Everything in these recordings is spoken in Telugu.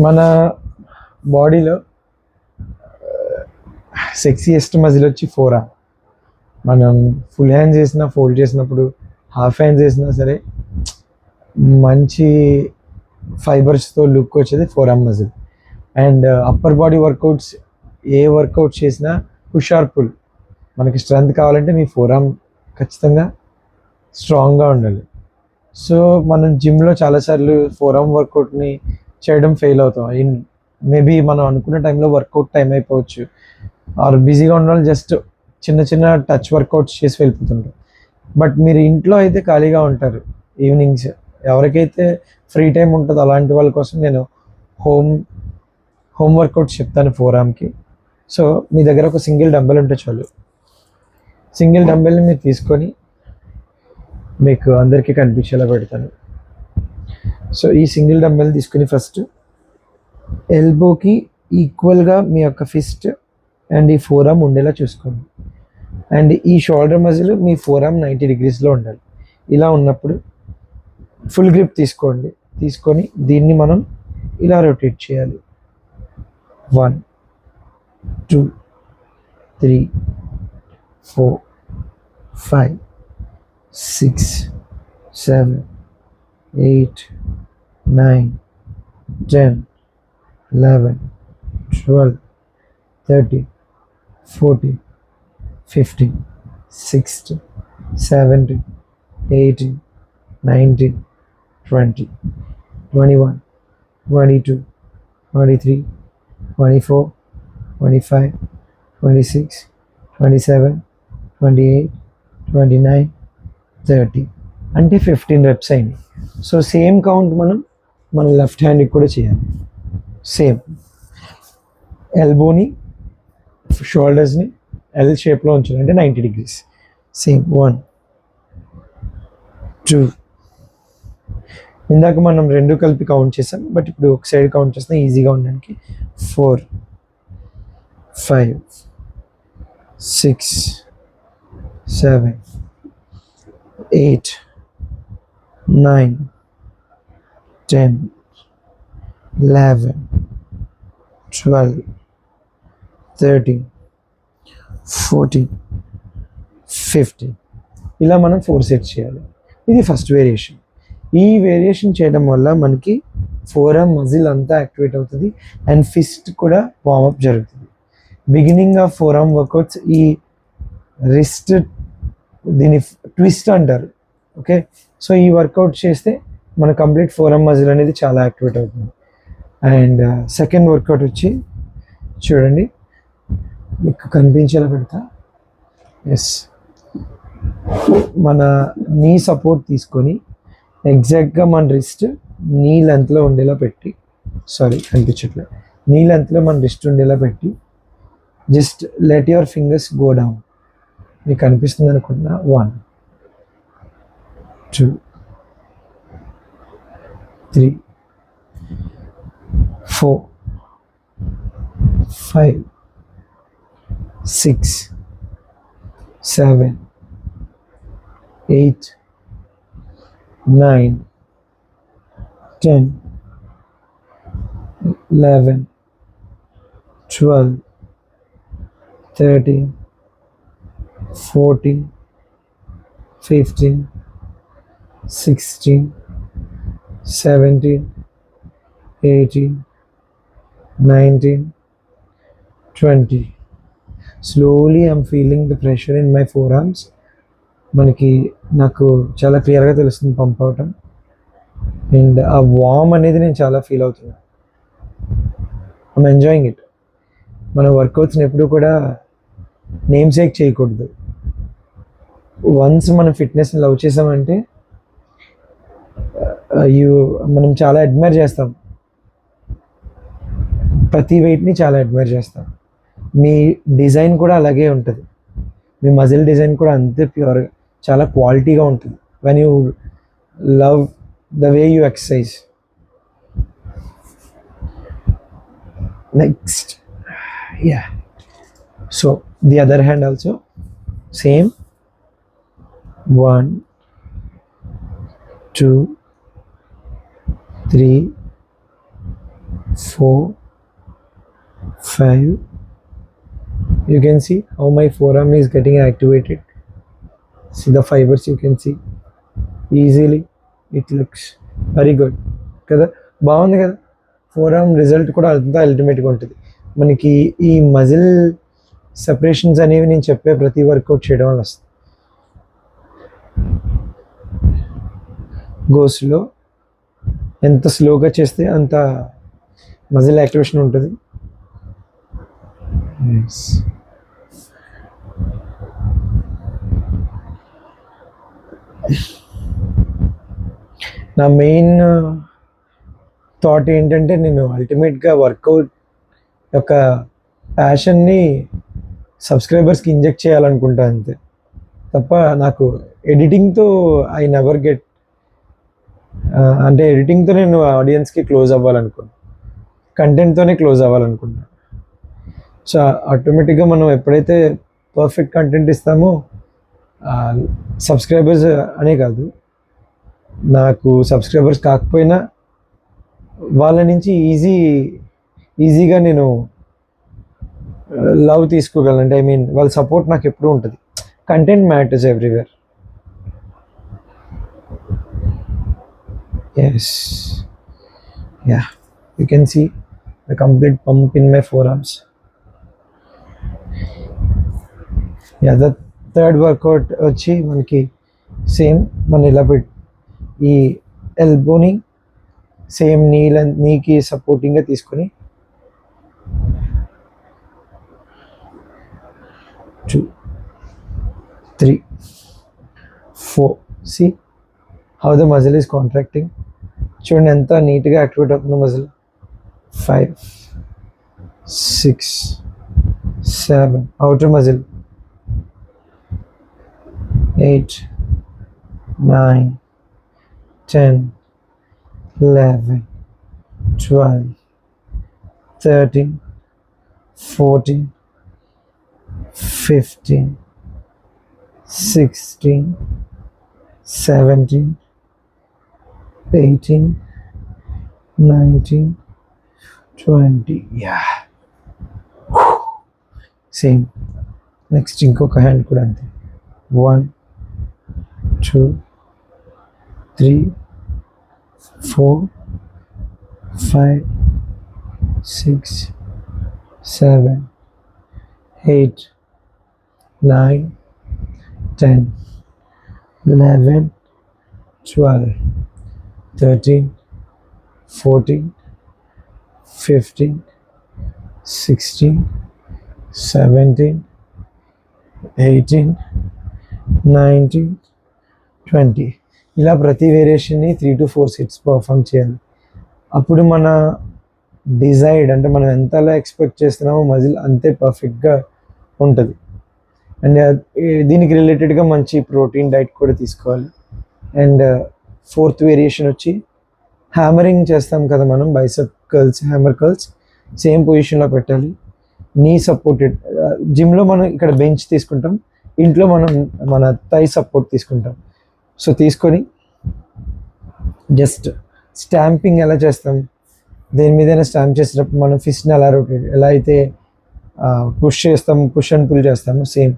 మన బాడీలో సెక్సీయెస్ట్ మజిల్ వచ్చి ఫోర్ ఆర్మ్. మనం ఫుల్ హ్యాండ్స్ చేసినా, ఫోల్డ్ చేసినప్పుడు, హాఫ్ హ్యాండ్స్ చేసినా సరే మంచి ఫైబర్స్తో లుక్ వచ్చేది forearm muscle. And upper body workouts ఏ వర్కౌట్ చేసినా పుష్ ఆర్ పుల్, మనకి స్ట్రెంత్ కావాలంటే మీ ఫోర్ ఆర్మ్ ఖచ్చితంగా స్ట్రాంగ్గా ఉండాలి. సో మనం జిమ్లో చాలాసార్లు ఫోర్ ఆర్మ్ వర్కౌట్ని చేయడం ఫెయిల్ అవుతాం. మేబీ మనం అనుకున్న టైంలో వర్కౌట్ టైం అయిపోవచ్చు, ఆర్ బిజీగా ఉన్న వాళ్ళు జస్ట్ చిన్న చిన్న టచ్ వర్కౌట్స్ చేసి వెళ్ళిపోతుంటారు. బట్ మీరు ఇంట్లో అయితే ఖాళీగా ఉంటారు ఈవినింగ్స్, ఎవరికైతే ఫ్రీ టైం ఉంటుందో అలాంటి వాళ్ళ కోసం నేను హోమ్ వర్కౌట్స్ చెప్తాను ఫోర్ ఆర్మ్కి. సో మీ దగ్గర ఒక సింగిల్ డంబెల్ ఉంటే చాలు. సింగిల్ డంబెల్ని మీరు తీసుకొని మీకు అందరికీ కనిపించేలా పెడతాను. సో ఈ సింగిల్ డంబెల్ తీసుకుని ఫస్ట్ ఎల్బోకి ఈక్వల్గా మీ యొక్క ఫిస్ట్ అండ్ ఈ ఫోర్ ఆర్మ్ ఉండేలా చూసుకోండి. అండ్ ఈ షోల్డర్ మజిల్ మీ ఫోర్ ఆర్మ్ 90 degreesలో ఉండాలి. ఇలా ఉన్నప్పుడు ఫుల్ గ్రిప్ తీసుకోండి. తీసుకొని దీన్ని మనం ఇలా రొటేట్ చేయాలి. 1 2 3 4 5 6 7 8 9 10 11 12 13 14 15 16 17 18 19 20 21 22 23 24 25 26 27 28 29 30 అంటే 15 reps అయింది. సో సేమ్ కౌంట్ మన లెఫ్ట్ హ్యాండ్కి కూడా చేయాలి. సేమ్ ఎల్బోని షోల్డర్స్ని ఎల్ షేప్లో ఉంచాలి, అంటే 90 degrees. సేమ్ 1 2, ఇందాక మనం రెండు కలిపి కౌంట్ చేసాం, బట్ ఇప్పుడు ఒక సైడ్ కౌంట్ చేస్తాం ఈజీగా ఉండడానికి. 4 5 6 7 8 9 10 11 12 13 14 15 ఇలా మనం 4 సెట్స్ చేయాలి. ఇది ఫస్ట్ వేరియేషన్. ఈ వేరియేషన్ చేయడం వల్ల మనకి ఫోర్ ఆర్మ్ మజిల్ అంతా యాక్టివేట్ అవుతుంది అండ్ ఫిస్ట్ కూడా వార్మప్ జరుగుతుంది. Beginning of four arm workouts ఈ రిస్ట్, దీన్ని ట్విస్ట్ అంటారు. ఓకే, సో ఈ వర్కౌట్ చేస్తే మన కంప్లీట్ ఫోర్ ఆర్మ్ మజిల్ అనేది చాలా యాక్టివేట్ అవుతుంది. అండ్ సెకండ్ వర్కౌట్ వచ్చి చూడండి, మీకు కనిపించేలా పెడతా. ఎస్, మన నీ సపోర్ట్ తీసుకొని ఎగ్జాక్ట్గా మన రిస్ట్ నీ లెంత్లో ఉండేలా పెట్టి, కనిపించట్లేదు, నీ లెంత్లో మన రిస్ట్ ఉండేలా పెట్టి just let your fingers go down. మీకు కనిపిస్తుంది అనుకుంటున్నా. 1 2 3 4 5 6 7 8 9 10 11 12 13 14 15 16 17 18 19 20. Slowly I'm feeling the pressure in my forearms. నాకు చాలా క్లియర్గా తెలుస్తుంది పంప్ అవటం. అండ్ ఆ వార్మ్ అనేది నేను చాలా ఫీల్ అవుతున్నా. I'm enjoying it. మన వర్కౌట్స్ని ఎప్పుడు కూడా నేమ్ సేక్ చేయకూడదు. వన్స్ మనం ఫిట్నెస్ని లవ్ చేసామంటే మనం చాలా అడ్మైర్ చేస్తాం, ప్రతి వెయిట్ని చాలా అడ్మైర్ చేస్తాం. మీ డిజైన్ కూడా అలాగే ఉంటుంది, మీ మజిల్ డిజైన్ కూడా అంతే ప్యూర్గా చాలా క్వాలిటీగా ఉంటుంది when you love the way you exercise. Next, so the other hand also same. 1 2 3 4, 5. You can see how my forearm is getting activated. See the fibers, you can see easily. It looks very good కదా, బాగుంది కదా. ఫోర్ ఆర్మ్ రిజల్ట్ కూడా అంతా అల్టిమేట్గా ఉంటుంది మనకి. ఈ మజిల్ సెపరేషన్స్ అనేవి నేను చెప్పే ప్రతి వర్కౌట్ చేయడం వల్ల వస్తుంది. గో స్లో, ఎంత స్లోగా చేస్తే అంత మజిల్ యాక్టివేషన్ ఉంటుంది. నా మెయిన్ థాట్ ఏంటంటే, నేను అల్టిమేట్గా వర్కౌట్ యొక్క ప్యాషన్ని సబ్స్క్రైబర్స్కి ఇంజెక్ట్ చేయాలనుకుంటా అంతే తప్ప, నాకు ఎడిటింగ్తో ఐ నెవర్ గెట్, అంటే ఎడిటింగ్తో నేను ఆడియన్స్కి క్లోజ్ అవ్వాలనుకున్నాను, కంటెంట్తోనే క్లోజ్ అవ్వాలనుకుంటాను. సో ఆటోమేటిక్గా మనం ఎప్పుడైతే పర్ఫెక్ట్ కంటెంట్ ఇస్తామో, సబ్స్క్రైబర్స్ అనే కాదు, నాకు సబ్స్క్రైబర్స్ కాకపోయినా వాళ్ళ నుంచి ఈజీగా నేను లవ్ తీసుకోగలను. అంటే ఐ మీన్ వాళ్ళ సపోర్ట్ నాకు ఎప్పుడూ ఉంటుంది. Content matters everywhere. Yes, yeah, you can see the complete pump in my forearms. Yeah, the third workout వచ్చి మనకి సేమ్, మన ఇలా పెట్టి ఈ ఎల్బోని సేమ్ నీకి సపోర్టింగ్గా తీసుకొని 2, 3, 4. See how the muscle is contracting. చూడండి ఎంత నీట్గా యాక్టివేట్ అవుతుంది muscle. 5, 6, 7 outer muscle, 8, 9, 10, 11, 12, 13, 14, 15, 16, 17, 18, 19, 20. Yeah. Same. Next ఇంకొక హ్యాండ్ కూడా అంతే. 1, 2, 3, 4, 5, 6, 7, 8, 9, 10, 11, 12, 13, 14, 15, 16, 17, 18, 19, 20. ఇలా ప్రతి వేరియేషన్ని 3 to 4 సెట్స్ పర్ఫామ్ చేయాలి. అప్పుడు మన డిజైర్డ్, అంటే మనం ఎంతలా ఎక్స్పెక్ట్ చేస్తున్నామో మజిల్ అంతే పర్ఫెక్ట్గా ఉంటుంది. అండ్ దీనికి రిలేటెడ్గా మంచి ప్రోటీన్ డైట్ కూడా తీసుకోవాలి. అండ్ ఫోర్త్ వేరియేషన్ వచ్చి హ్యామరింగ్ చేస్తాం కదా మనం, bicep curls, hammer curls same పొజిషన్లో పెట్టాలి. నీ సపోర్టెడ్. జిమ్లో మనం ఇక్కడ బెంచ్ తీసుకుంటాం, ఇంట్లో మనం మన థై సపోర్ట్ తీసుకుంటాం. సో తీసుకొని జస్ట్ స్టాంపింగ్ ఎలా చేస్తాం, దేని మీదైనా స్టాంప్ చేసేటప్పుడు మనం ఫిస్ట్ని ఎలా రొటేట్, ఎలా అయితే పుష్ చేస్తాం, పుష్ అండ్ పుల్ చేస్తాము, సేమ్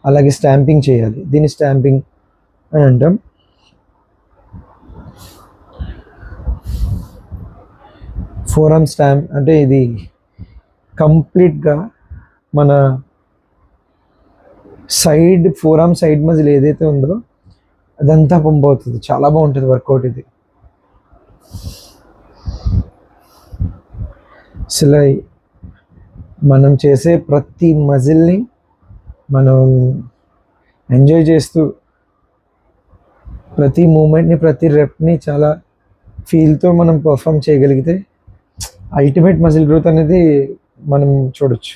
అలాగే స్టాంపింగ్ చేయాలి. దీన్ని స్టాంపింగ్ అని అంటాం. ఫోర్ ఆర్మ్ స్టాంప్ అంటే ఇది కంప్లీట్గా మన side, four arm side muscle ఏదైతే ఉందో అదంతా పంప్ అవుతుంది. చాలా బాగుంటుంది వర్కౌట్ ఇది. అసలు మనం చేసే ప్రతి మజిల్ని మనం ఎంజాయ్ చేస్తూ, ప్రతి మూమెంట్ని, ప్రతి రెప్ని చాలా ఫీల్తో మనం పర్ఫామ్ చేయగలిగితే అల్టిమేట్ మజిల్ గ్రోత్ అనేది మనం చూడొచ్చు.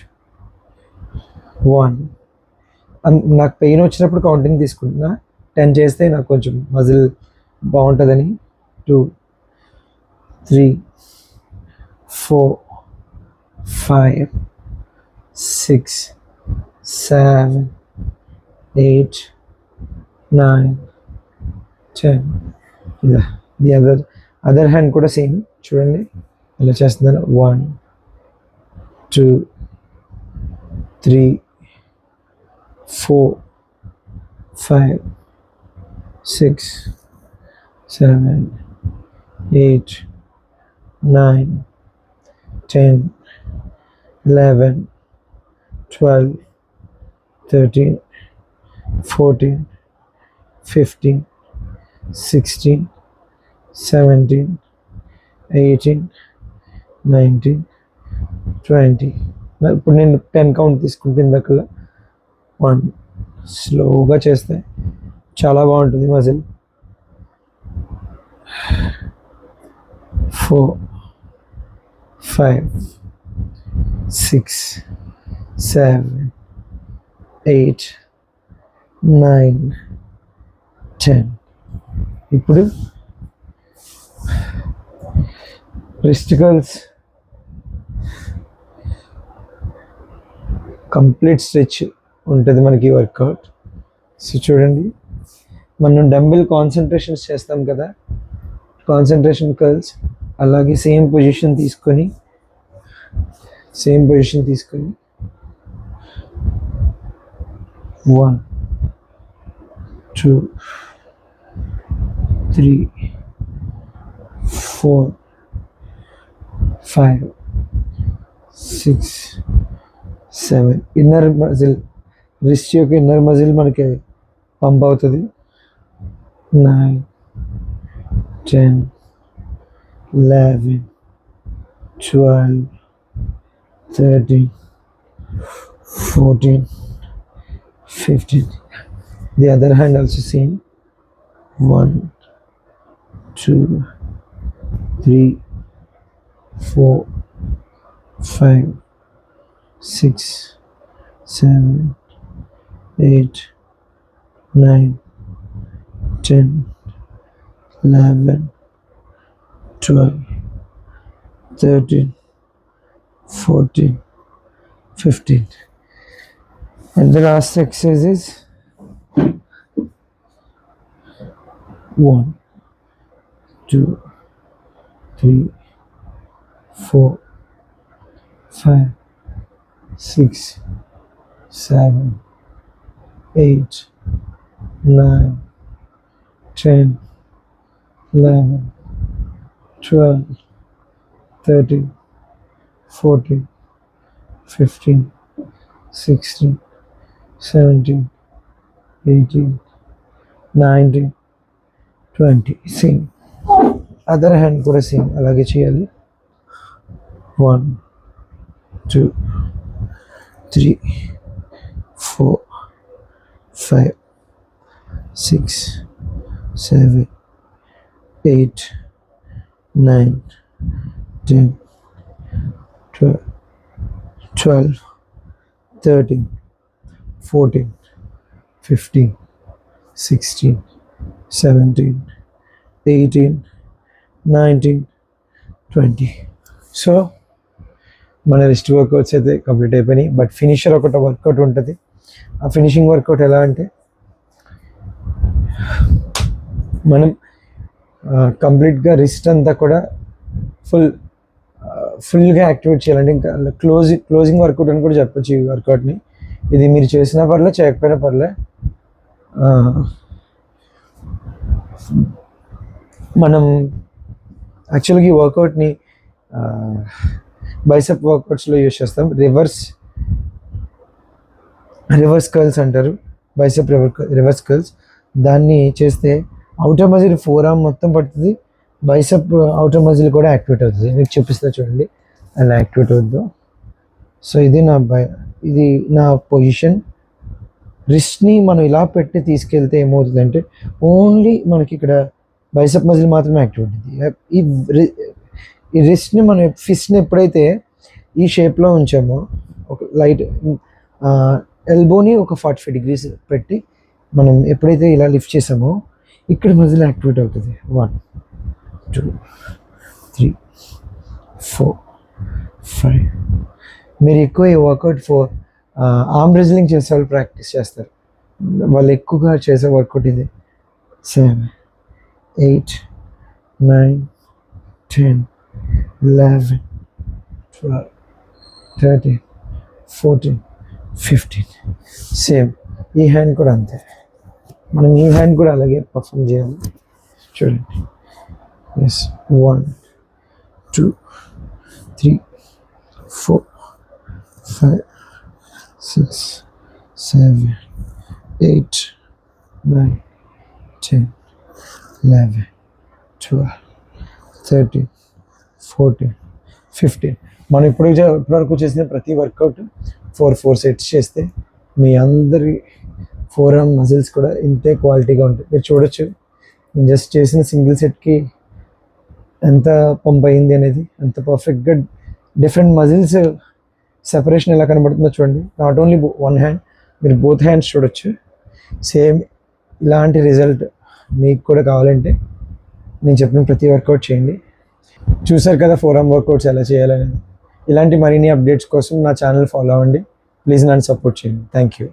1, నాకు పెయిన్ వచ్చినప్పుడు కౌంటింగ్ తీసుకుంటున్నా, 10 చేస్తే నాకు కొంచెం మజిల్ బాగుంటుందని. 2, 3, 4, 5, 6, 7, 8, 9, 10. ది అదర్ హ్యాండ్ కూడా సేమ్ చూడండి, ఇలా చేస్తున్నాను. 1 2 3 4 5 6 7 8 9 10 11 12 13 14 15 16 17 18 19 20. ఇప్పుడు నేను 10 కౌంట్ తీసుకుంటే ఇందాకలా 1 స్లోగా చేస్తే చాలా బాగుంటుంది మజిల్. 4 5 6 7 8 9 10. ఇప్పుడు రిస్ట్ కర్ల్స్ కంప్లీట్ స్ట్రెచ్ ఉంటుంది మనకి వర్కౌట్. సో చూడండి, మనం డంబెల్ కాన్సన్ట్రేషన్స్ చేస్తాం కదా, కాన్సన్ట్రేషన్ కర్ల్స్ అలాగే సేమ్ పొజిషన్ తీసుకొని 1 2 3 4 5 6 7. ఇన్నర్ మజిల్, రిస్ట్ యొక్క ఇన్నర్ మజిల్ మనకి పంప్ అవుతుంది. 9 10 11 12 13 14 15. The other hand also same. 1 2 3 4 5 6 7 8 9 10 11 12 13 14 15. And the last exercise is 1 2 3 4 5 6 7 8 9 10 11 12 13 14 15 16 17 18 19 20. Same other hand కూడా సేమ్ అలాగే చేయాలి. 1 2 3 4 5 6 7 8 9 10 12 13 14 15 16 17 18 19 20. సో మన రిస్ట్ వర్కౌట్స్ అయితే కంప్లీట్ అయిపోయినాయి. బట్ ఫినిషర్ ఒకటి వర్కౌట్ ఉంటుంది. ఆ ఫినిషింగ్ వర్కౌట్ ఎలా అంటే, మనం కంప్లీట్గా రిస్ట్ అంతా కూడా ఫుల్గా యాక్టివేట్ చేయాలంటే, ఇంకా క్లోజింగ్ వర్కౌట్ అని కూడా చెప్పచ్చు ఈ వర్కౌట్ని. ఇది మీరు చేసినా పర్లే, చేయకపోయినా పర్లే. మనం యాక్చువల్గా ఈ వర్కౌట్ని బైసెప్ వర్కౌట్స్లో యూజ్ చేస్తాం. రివర్స్ కర్ల్స్ అంటారు, బైసెప్ రివర్స్ కర్ల్స్. దాన్ని చేస్తే అవుటర్ మజిల్ ఫోర్ ఆర్మ్ మొత్తం పడుతుంది, బైసెప్ అవుటర్ మజిల్ కూడా యాక్టివేట్ అవుతుంది. మీకు చూపిస్తా చూడండి అలా యాక్టివేట్ అవుద్దు. సో ఇది నా పొజిషన్. రిస్ట్ని మనం ఇలా పెట్టి తీసుకెళ్తే ఏమవుతుందంటే, ఓన్లీ మనకి ఇక్కడ బైసెప్ మజిల్ మాత్రమే యాక్టివేట్ అవుతుంది. ఈ రిస్ట్ని మనం ఫిస్ట్ని ఎప్పుడైతే ఈ షేప్లో ఉంచామో, ఒక లైట్ ఎల్బోని ఒక 45 degrees పెట్టి మనం ఎప్పుడైతే ఇలా లిఫ్ట్ చేసామో, ఇక్కడ మజిల్ యాక్టివేట్ అవుతుంది. 1 2 3 4 5. మీరు ఎక్కువ ఈ వర్కౌట్ ఆర్మ్ రెజ్లింగ్ చేసే వాళ్ళు ప్రాక్టీస్ చేస్తారు, వాళ్ళు ఎక్కువగా చేసే వర్కౌట్ ఇది. 7 8 9 10 11, 12, 13, 14, 15. సేమ్ ఈ హ్యాండ్ కూడా అంతే. మనం ఈ హ్యాండ్ కూడా అలాగే పర్ఫామ్ చేయాలి. చూడండి. ఎస్ 1, 2, 3, 4, 5, 6, 7, 8, 9, 10, 11, 12, 13, 14, 15. మనం ఇప్పటివరకు చేసిన ప్రతి వర్కౌట్ 4 సెట్స్ చేస్తే మీ అందరి ఫోర్ ఆర్మ్ మజిల్స్ కూడా ఇంతే క్వాలిటీగా ఉంటాయి. మీరు చూడొచ్చు నేను జస్ట్ చేసిన సింగిల్ సెట్కి ఎంత పంప్ అయింది అనేది, ఎంత పర్ఫెక్ట్గా డిఫరెంట్ మజిల్స్ సెపరేషన్ ఎలా కనబడుతుందో చూడండి. నాట్ ఓన్లీ వన్ హ్యాండ్, మీరు బోత్ హ్యాండ్స్ చూడొచ్చు. సేమ్ ఇలాంటి రిజల్ట్ మీకు కూడా కావాలంటే నేను చెప్పిన ప్రతి వర్కౌట్ చేయండి. చూసారు కదా ఫోర్ ఆర్మ్ వర్కౌట్స్ ఎలా చేయాలనేది. ఇలాంటి మరిన్ని అప్డేట్స్ కోసం నా ఛానల్ ఫాలో అవ్వండి. ప్లీజ్ నన్ను సపోర్ట్ చేయండి. Thank you.